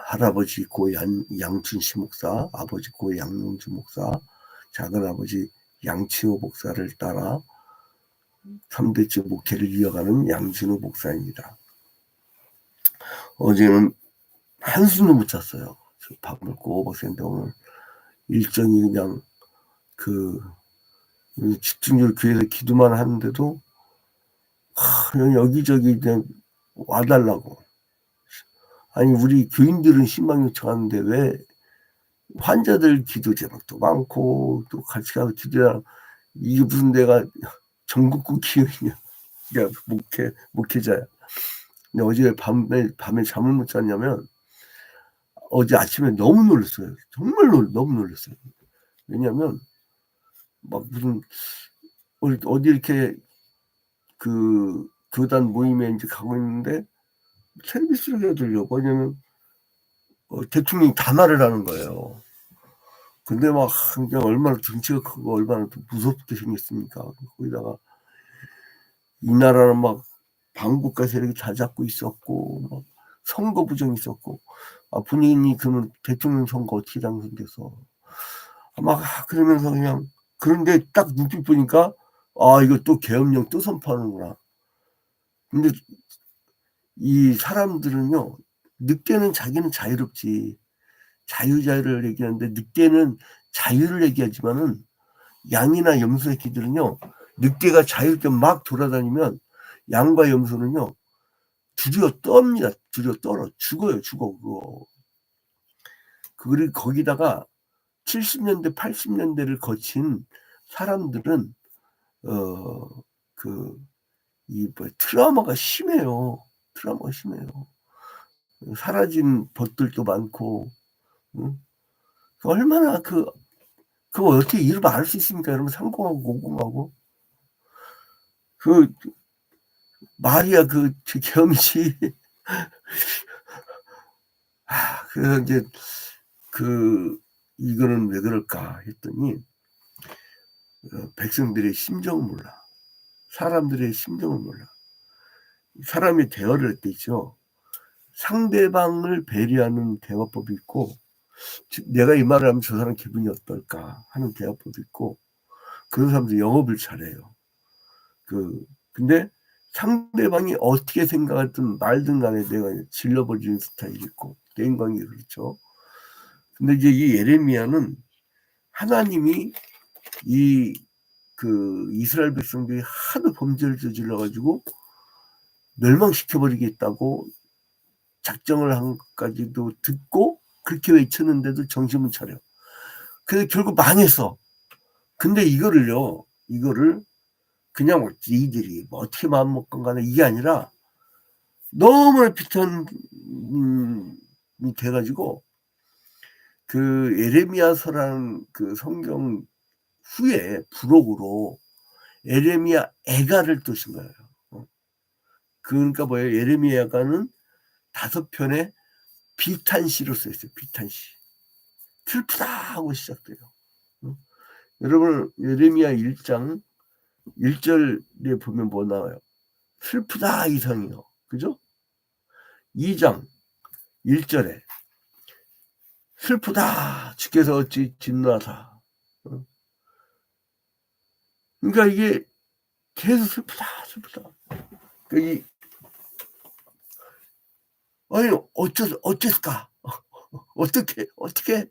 할아버지 고 양춘시 목사, 아버지 고 양용주 목사, 작은아버지 양치호 목사를 따라 3대째 목회를 이어가는 양진호 목사입니다. 어제는 한숨도 못 잤어요. 밥을 꼬박 샜는데 오늘 일정이 그냥 집중적으로 교회에서 기도만 하는데도 그냥 여기저기 그냥 와달라고. 아니 우리 교인들은 신방 요청하는데 왜 환자들 기도 제목도 많고 또 같이 가서 기도하는 이게 무슨 내가 전국구 기회냐. 그러니까 목회자야. 근데 어제 밤에 잠을 못 잤냐면 어제 아침에 너무 놀랐어요. 정말 너무 놀랐어요. 왜냐면 막 무슨 어디 이렇게 교단 모임에 이제 가고 있는데 텔레비 소리가 들려. 왜냐면 대통령이 단화를 하는 거예요. 근데 막 그냥 얼마나 등치가 크고 얼마나 무섭게 생겼습니까. 거기다가 이 나라는 막 반국가 세력이 다 잡고 있었고 막 선거 부정이 있었고 본인이 그러면 대통령 선거 어떻게 당선돼서 막 그러면서 그냥 그런데 딱 눈빛 보니까 이거 또 계엄령 또 선포하는구나. 근데 이 사람들은요 늑대는 자기는 자유롭지 자유를 얘기하는데 늑대는 자유를 얘기하지만은 양이나 염소 새끼들은요 늑대가 자유롭게 막 돌아다니면 양과 염소는요 두려워 떱니다. 두려워 떨어 죽어요. 그거. 그리고 거기다가 70년대 80년대를 거친 사람들은 트라우마가 심해요. 사라진 벗들도 많고 얼마나 그거 어떻게 이름 알 수 있습니까? 여러분 상공하고 공공하고 말이야 겸시 그래서 이제 이거는 왜 그럴까 했더니 백성들의 심정을 몰라. 사람들의 심정을 몰라. 사람이 대화를 할 때 있죠. 상대방을 배려하는 대화법이 있고 내가 이 말을 하면 저 사람 기분이 어떨까 하는 대화법이 있고 그런 사람들 영업을 잘해요. 근데 상대방이 어떻게 생각하든 말든 간에 내가 질러버리는 스타일이 있고 대인관계 그렇죠. 근데 이제 이 예레미야는 하나님이 이스라엘 백성들이 하도 범죄를 저질러가지고 멸망시켜버리겠다고 작정을 한 것까지도 듣고 그렇게 외쳤는데도 정신을 차려. 그래서 결국 망했어. 근데 이거를 그냥 니들이 어떻게 마음먹건 간에 이게 아니라 너무나 비탄이 돼가지고 예레미야서라는 성경 후에 부록으로 예레미야 애가를 또 쓴 거예요. 그러니까 뭐예요? 예레미야가는 5편의 비탄시로 써있어요. 비탄시. 슬프다 하고 시작돼요. 여러분 예레미야 1장 1절에 보면 뭐 나와요? 슬프다 이상이요. 그죠? 2장 1절에 슬프다 주께서 어찌 진노하사. 그러니까 이게 계속 슬프다. 아니 어쨌을까? 어떻게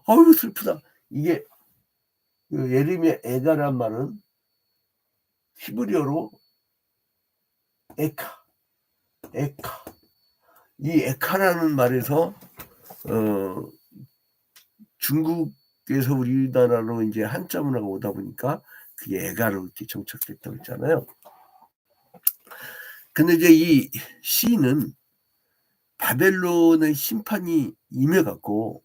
어휴 슬프다. 이게 예레미야 애가란 말은 히브리어로 에카. 이 에카라는 말에서 중국에서 우리나라로 이제 한자 문화가 오다 보니까 그게 애가로 이렇게 정착됐다고 했잖아요. 근데 이제 이 시는 바벨론의 심판이 임해갖고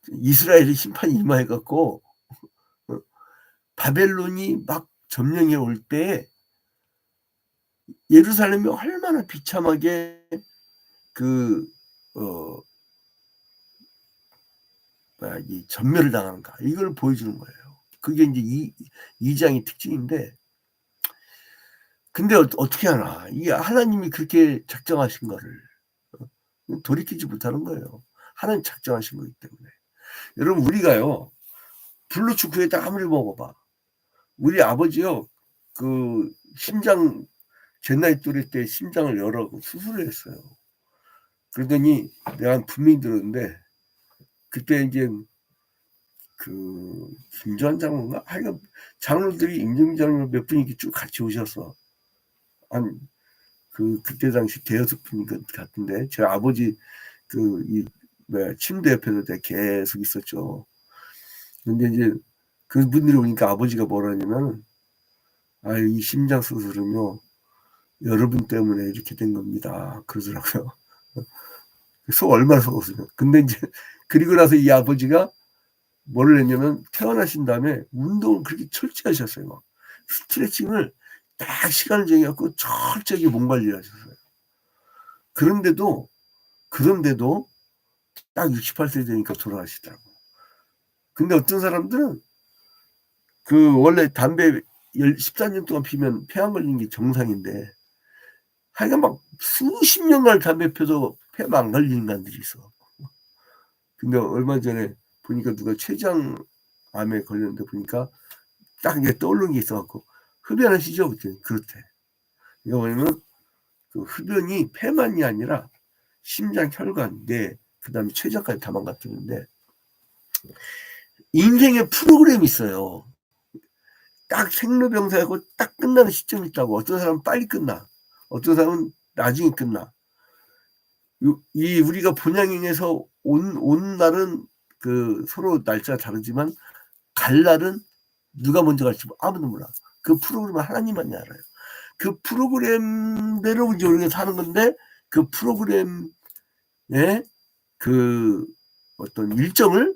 이스라엘의 심판이 임해갖고 바벨론이 막 점령해 올 때 예루살렘이 얼마나 비참하게 이 전멸을 당하는가 이걸 보여주는 거예요. 그게 이제 이 장의 특징인데 근데 어떻게 하나. 이게 하나님이 그렇게 작정하신 거를 돌이키지 못하는 거예요. 하나님 작정하신 거기 때문에. 여러분 우리가요. 블루축구에다 아무리 먹어봐. 우리 아버지요. 그 심장 제 나이 또래 때 심장을 여러 수술을 했어요. 그러더니 내가 분명히 들었는데 그때 이제 그 김주환 장로인가? 하여간 장로들이 임정민 장로 몇 분이 쭉 같이 오셔서 한 그때 당시 대여섯 분인 것 같은데 제 아버지 침대 옆에서 계속 있었죠. 근데 이제 그분들이 오니까 아버지가 뭐라냐면 이 심장 수술은요 여러분 때문에 이렇게 된 겁니다. 그러더라고요. 얼마나 속았으면. 근데 이제 그리고 나서 이 아버지가 뭐를 했냐면 태어나신 다음에 운동을 그렇게 철저히 하셨어요. 막 스트레칭을 딱 시간을 정해갖고 철저하게 몸 관리를 하셨어요. 그런데도 딱 68세 되니까 돌아가시더라고. 근데 어떤 사람들은 원래 담배 14년 동안 피면 폐암 걸리는 게 정상인데 하여간 막 수십 년간 담배 펴도 폐암 안 걸리는 인간들이 있어. 근데 얼마 전에 보니까 누가 췌장암에 걸렸는데 보니까 딱 이게 떠오르는 게 있어갖고 흡연하시죠? 그랬더니 그렇대. 이거 뭐냐면 그 흡연이 폐만이 아니라 심장, 혈관, 뇌, 그 다음에 췌장까지 다 망가뜨리는데 인생의 프로그램이 있어요. 딱 생로병사하고 딱 끝나는 시점이 있다고. 어떤 사람은 빨리 끝나. 어떤 사람은 나중에 끝나. 우리가 본향행에서 온 날은 서로 날짜가 다르지만 갈 날은 누가 먼저 갈지 아무도 몰라. 그 프로그램은 하나님만이 알아요. 그 프로그램대로 이제 우리가 사는 건데 그 프로그램의 그 어떤 일정을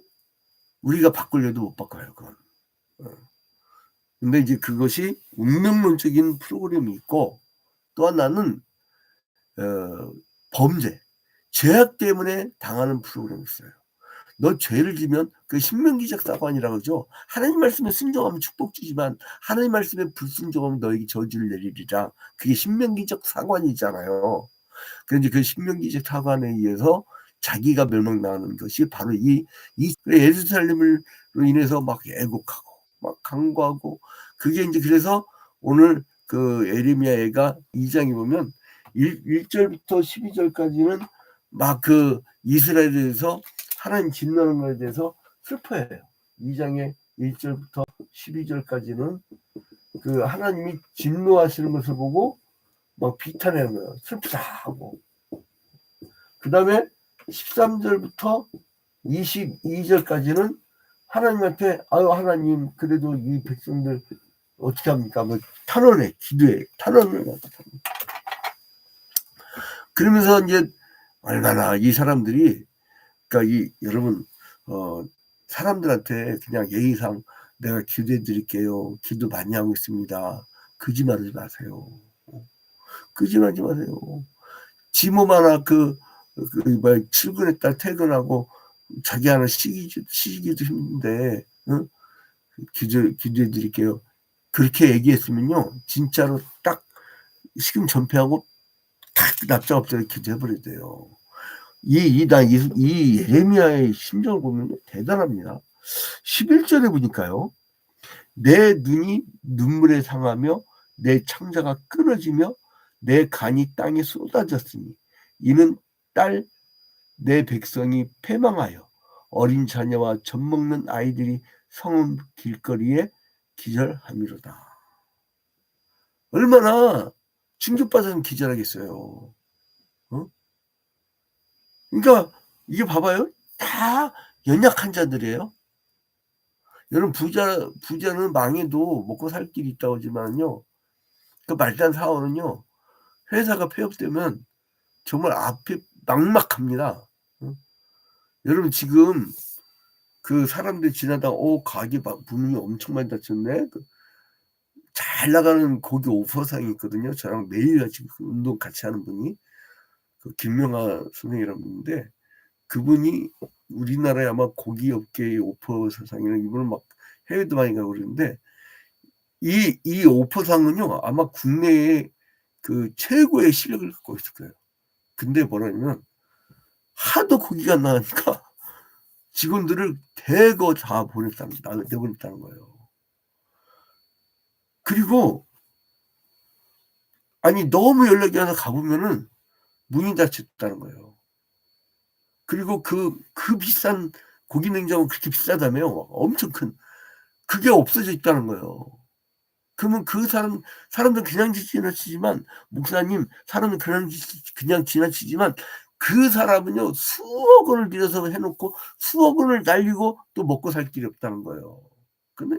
우리가 바꾸려도 못 바꿔요. 그건. 근데 이제 그것이 운명론적인 프로그램이 있고 또 하나는 범죄, 죄악 때문에 당하는 프로그램이 있어요. 너 죄를 지면 그 신명기적 사관이라고 하죠. 하나님 말씀에 순종하면 축복 주지만 하나님 말씀에 불순종하면 너에게 저주를 내리리라. 그게 신명기적 사관이잖아요. 그런데 그 신명기적 사관에 의해서 자기가 멸망당하는 것이 바로 이 예루살렘으로 인해서 막 애곡하고 막 간구하고 그게 이제 그래서 오늘 그 에레미야가 2장에 보면 1절부터 12절까지는 막 그 이스라엘에 대해서 하나님 진노하는 것에 대해서 슬퍼해요. 2장의 1절부터 12절까지는 그 하나님이 진노하시는 것을 보고 막 비탄하는 거예요. 슬프다 하고. 그 다음에 13절부터 22절까지는 하나님한테 하나님 그래도 이 백성들 어떻게 합니까? 뭐 탄원해, 기도해, 탄원을 합니다. 그러면서 이제 얼마나 이 사람들이 그러니까 여러분 사람들한테 그냥 예의상 내가 기도해 드릴게요. 기도 많이 하고 있습니다. 거짓말하지 마세요. 거짓말하지 마세요. 지 몸 하나 출근했다 퇴근하고 자기 하나 쉬기도 힘든데 기도해 드릴게요. 그렇게 얘기했으면요. 진짜로 딱 식임 전폐하고 딱 납작 엎드려 기도해 버려야 돼요. 이 예레미야의 심정을 보면 대단합니다. 11절에 보니까요. 내 눈이 눈물에 상하며 내 창자가 끊어지며 내 간이 땅에 쏟아졌으니 이는 딸 내 백성이 패망하여 어린 자녀와 젖먹는 아이들이 성읍 길거리에 기절함이로다. 얼마나 충격받아서 기절하겠어요. 그러니까 이게 봐봐요. 다 연약한 자들이에요. 여러분 부자는 망해도 먹고 살 길이 있다고 하지만요. 그 말단 사원은요. 회사가 폐업되면 정말 앞이 막막합니다. 여러분 지금 그 사람들 지나다가 가게 문이 엄청 많이 닫혔네. 잘 나가는 고기 오퍼상이 있거든요. 저랑 매일 같이 운동 같이 하는 분이 김명하 선생이라는 분인데 그분이 우리나라에 아마 고기 업계의 오퍼 사상이나 이분은 막 해외도 많이 가고 그러는데 이 오포상은요 아마 국내에 그 최고의 실력을 갖고 있을 거예요. 근데 뭐냐면 하도 고기가 안 나가니까 직원들을 대거 다 내보냈다는 거예요. 그리고 아니 너무 연락이 와서 가 보면은 문이 닫혔다는 거예요. 그리고 그 비싼 고기 냉장고 그렇게 비싸다며요. 엄청 큰. 그게 없어져 있다는 거예요. 그러면 그 사람들은 그냥 지나치지만 목사님 사람은 그냥 지나치지만 그 사람은요 수억 원을 들여서 해 놓고 수억 원을 날리고 또 먹고 살 길이 없다는 거예요. 근데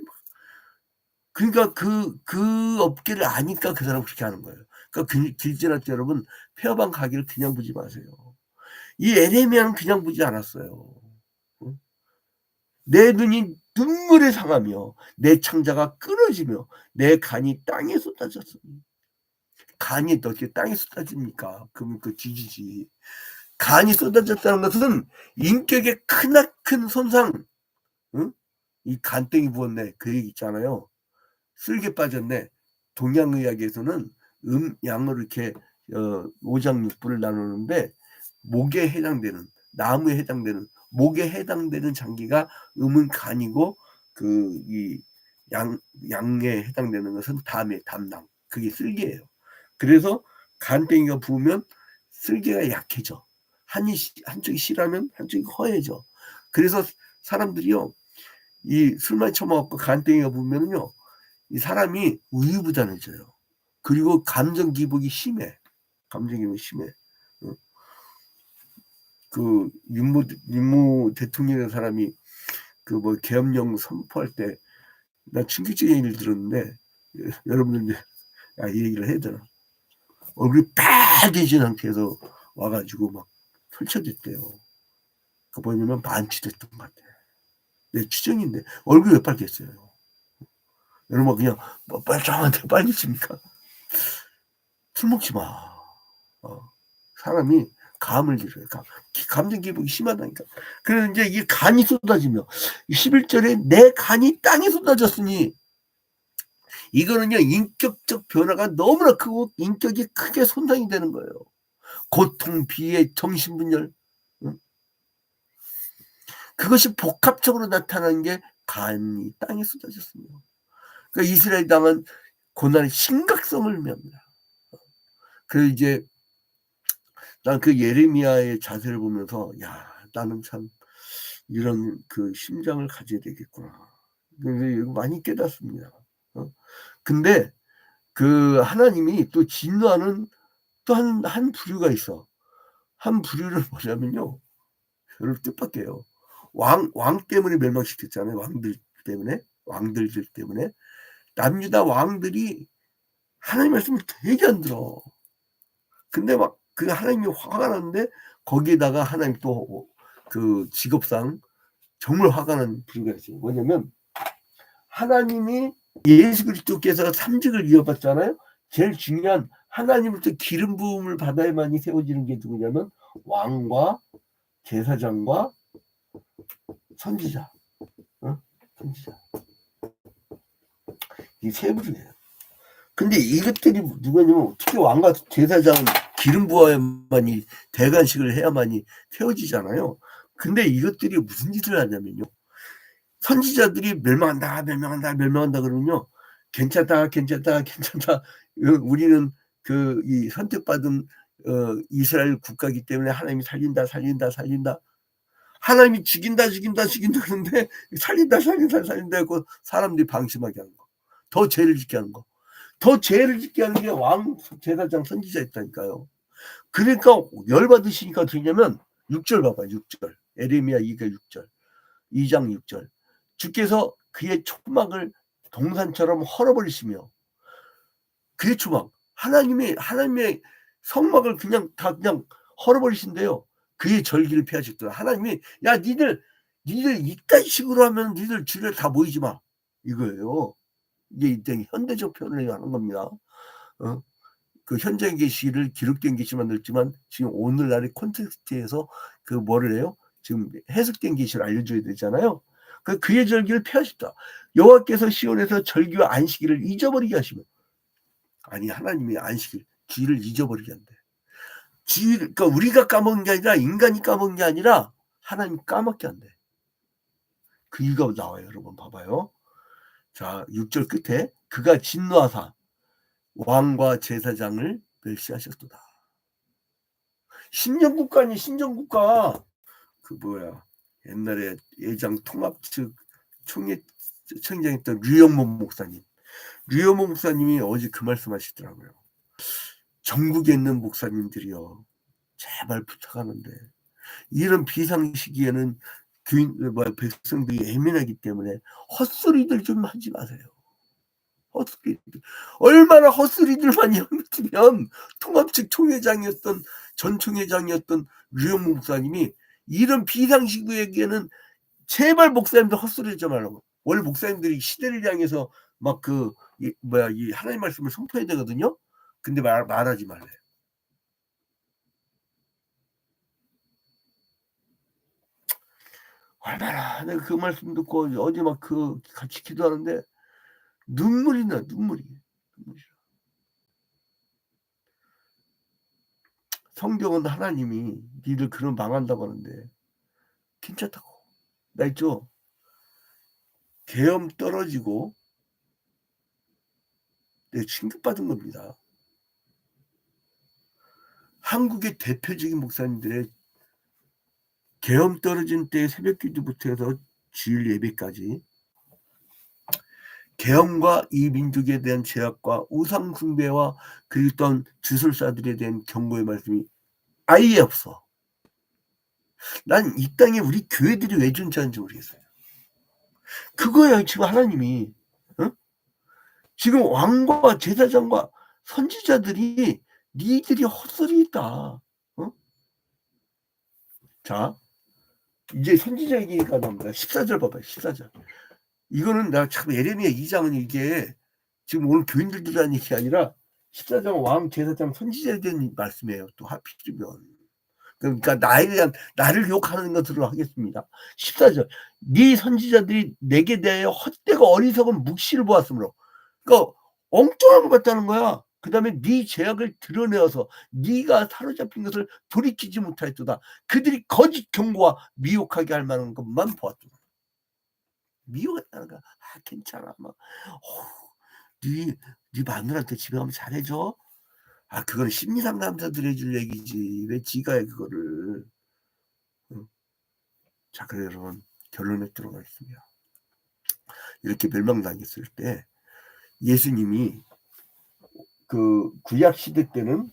그러니까 그 업계를 아니까 그 사람은 그렇게 하는 거예요. 그러니까 길 지나쳐 여러분 폐업한 가게를 그냥 보지 마세요. 이 에레미야는 그냥 보지 않았어요. 응? 내 눈이 눈물에 상하며 내 창자가 끊어지며 내 간이 땅에 쏟아졌으니. 간이 어떻게 땅에 쏟아집니까? 그러면 그 지지지. 간이 쏟아졌다는 것은 인격의 크나큰 손상. 응? 이 간땡이 부었네. 그 얘기 있잖아요. 쓸개 빠졌네. 동양의학에서는 양으로 이렇게 5장 6부를 나누는데 목에 해당되는 나무에 해당되는 목에 해당되는 장기가 음은 간이고 그 이 양에 해당되는 것은 담낭 그게 쓸개예요. 그래서 간땡이가 부으면 쓸개가 약해져. 한쪽이 실하면 한쪽이 허해져. 그래서 사람들이요 이 술 많이 처먹고 간땡이가 부으면요 이 사람이 우유부단해져요. 그리고 감정 기복이 심해. 감정 기복이 심해. 그 윤무 대통령이라는 사람이 그 뭐 계엄령 선포할 때 나 충격적인 얘기를 들었는데 여러분들 이제 이 얘기를 해야 되나? 얼굴이 빨개진 상태에서 와가지고 막 펼쳐졌대요. 그 뭐냐면 만취됐던 것 같아. 내 추정인데 얼굴이 왜 빨개졌어요? 여러분 그냥 뭐 빨쩡한데 빨개집니까? 술 먹지 마. 사람이 감을 들여요. 감정 기복이 심하다니까. 그래서 이제 이 간이 쏟아지며 11절에 내 간이 땅에 쏟아졌으니 이거는요 인격적 변화가 너무나 크고 인격이 크게 손상이 되는 거예요. 고통, 비애, 정신분열 그것이 복합적으로 나타나는 게 간이 땅에 쏟아졌습니다. 그러니까 이스라엘 당한 고난의 심각성을 의미합니다. 그래서 이제 난 그 예레미야의 자세를 보면서 야 나는 참 이런 그 심장을 가져야 되겠구나. 그래서 많이 깨닫습니다. 근데 그 하나님이 또 진노하는 또 한 부류가 있어. 한 부류를 뭐냐면요. 여러분 뜻밖이에요. 왕 때문에 멸망시켰잖아요. 왕들 때문에. 남유다 왕들이 하나님 말씀을 되게 안 들어. 근데 막 그 하나님이 화가 나는데 거기에다가 하나님 또 그 직업상 정말 화가 나는 부류가 있어요. 뭐냐면 하나님이 예수 그리스도께서 삼직을 이어받잖아요. 제일 중요한 하나님으로부터 기름 부음을 받아야만이 세워지는 게 누구냐면 왕과 제사장과 선지자. 선지자. 이 세 부류예요. 근데 이것들이 누구냐면 특히 왕과 제사장 기름 부어야만이 대관식을 해야만이 세워지잖아요. 근데 이것들이 무슨 짓을 하냐면요. 선지자들이 멸망한다 그러면요. 괜찮다. 우리는 그 이 선택받은 이스라엘 국가이기 때문에 하나님이 살린다. 하나님이 죽인다 그러는데 살린다 하고 사람들이 방심하게 하는 거. 더 죄를 짓게 하는 거. 더 죄를 짓게 하는 게 왕, 제사장, 선지자였다니까요. 그러니까 열받으시니까 어떻게 하냐면 6절 봐봐요. 6절. 에레미야 2가 6절. 2장 6절. 주께서 그의 촉막을 동산처럼 헐어버리시며 그의 촉막 하나님의 성막을 그냥 헐어버리신대요. 그의 절기를 피하셨더라. 하나님이 야 니들 이딴 식으로 하면 니들 주례 다 모이지 마 이거예요. 이게 현대적 표현을 하는 겁니다. 그 현재 계시를 기록된 계시만 넣었지만 지금 오늘날의 콘텍스트에서 그 뭐를 해요? 지금 해석된 계시를 알려줘야 되잖아요. 그의 절기를 폐하셨다. 여호와께서 시온에서 절기와 안식일을 잊어버리게 하시며, 아니 하나님이 안식일 주일을 잊어버리게 한대. 주일, 그러니까 우리가 까먹은 게 아니라 인간이 까먹은 게 아니라 하나님 까먹게 한대. 그 이유가 나와요. 여러분 봐봐요. 자 6절 끝에 그가 진노하사 왕과 제사장을 멸시하셨도다. 신정국가니 신정국가. 그 뭐야 옛날에 예장 통합 측 총장했던 류영모 목사님. 류영모 목사님이 어제 그 말씀하시더라고요. 전국에 있는 목사님들이요, 제발 부탁하는데 이런 비상 시기에는 백성들이 예민하기 때문에 헛소리들 좀 하지 마세요. 헛소리들. 얼마나 헛소리들만 하면 통합 측 총회장이었던 전 총회장이었던 류영모 목사님이 이런 비상 시기에는 제발 목사님들 헛소리 하지 말라고. 원래 목사님들이 시대를 향해서 막 이 하나님 말씀을 선포해야 되거든요. 근데 말하지 말래. 얼마나 내가 그 말씀 듣고 어제 막 같이 기도하는데 눈물이 나. 눈물이. 성경은 하나님이 니들 그런 망한다고 하는데 괜찮다고. 나 있죠. 계엄 떨어지고 내가 충격받은 겁니다. 한국의 대표적인 목사님들의 계엄 떨어진 때 새벽 기도부터 해서 주일 예배까지 계엄과 이 민족에 대한 제약과 우상 숭배와 그리고 또 주술사들에 대한 경고의 말씀이 아예 없어. 난 이 땅에 우리 교회들이 왜 존재하는지 모르겠어요. 그거예요. 지금 하나님이 지금 왕과 제사장과 선지자들이 니들이 헛소리다. 자 이제 선지자 얘기가 나옵니다. 14절 봐봐요. 14절. 이거는 나 참 예레미야 2장은 이게 지금 오늘 교인들도 하는 얘기 아니라 14장 왕 제사장 선지자에 대한 말씀이에요. 또 하필이면. 그러니까 나를 욕하는 것으로 하겠습니다. 14절. 네 선지자들이 내게 대하여 헛되고 어리석은 묵시를 보았으므로. 그러니까 엉뚱한 것 같다는 거야. 그 다음에 네 죄악을 드러내어서 네가 사로잡힌 것을 돌이키지 못하였도다. 그들이 거짓 경고와 미혹하게 할 만한 것만 보았도다. 미워했다는 거야. 괜찮아. 막, 네 마누라한테 집에 가면 잘해줘. 그건 심리상담사들이 해줄 얘기지. 왜 지가 해 그거를. 자, 그래 여러분 결론에 들어가겠습니다. 이렇게 멸망당했을 때 예수님이 그 구약시대 때는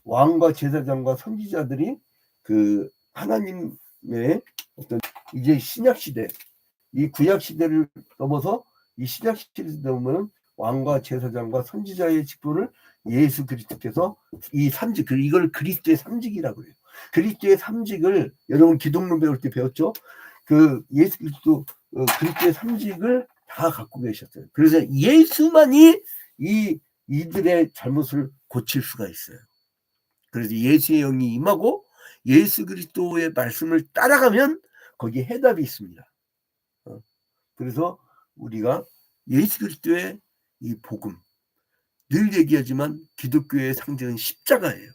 왕과 제사장과 선지자들이 그 하나님의 어떤 이제 신약시대, 이 구약시대를 넘어서 이 신약시대를 넘으면 왕과 제사장과 선지자의 직분을 예수 그리스도께서 이 삼직, 이걸 그리스도의 삼직이라고 해요. 그리스도의 삼직을 여러분 기독론 배울 때 배웠죠? 그 예수 그리스도 그리스도의 삼직을 다 갖고 계셨어요. 그래서 예수만이 이들의 잘못을 고칠 수가 있어요. 그래서 예수의 영이 임하고 예수 그리스도의 말씀을 따라가면 거기에 해답이 있습니다. 그래서 우리가 예수 그리스도의 이 복음, 늘 얘기하지만 기독교의 상징은 십자가예요.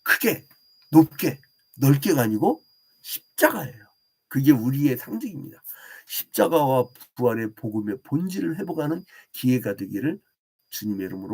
크게, 높게, 넓게가 아니고 십자가예요. 그게 우리의 상징입니다. 십자가와 부활의 복음의 본질을 회복하는 기회가 되기를 주님의 이름으로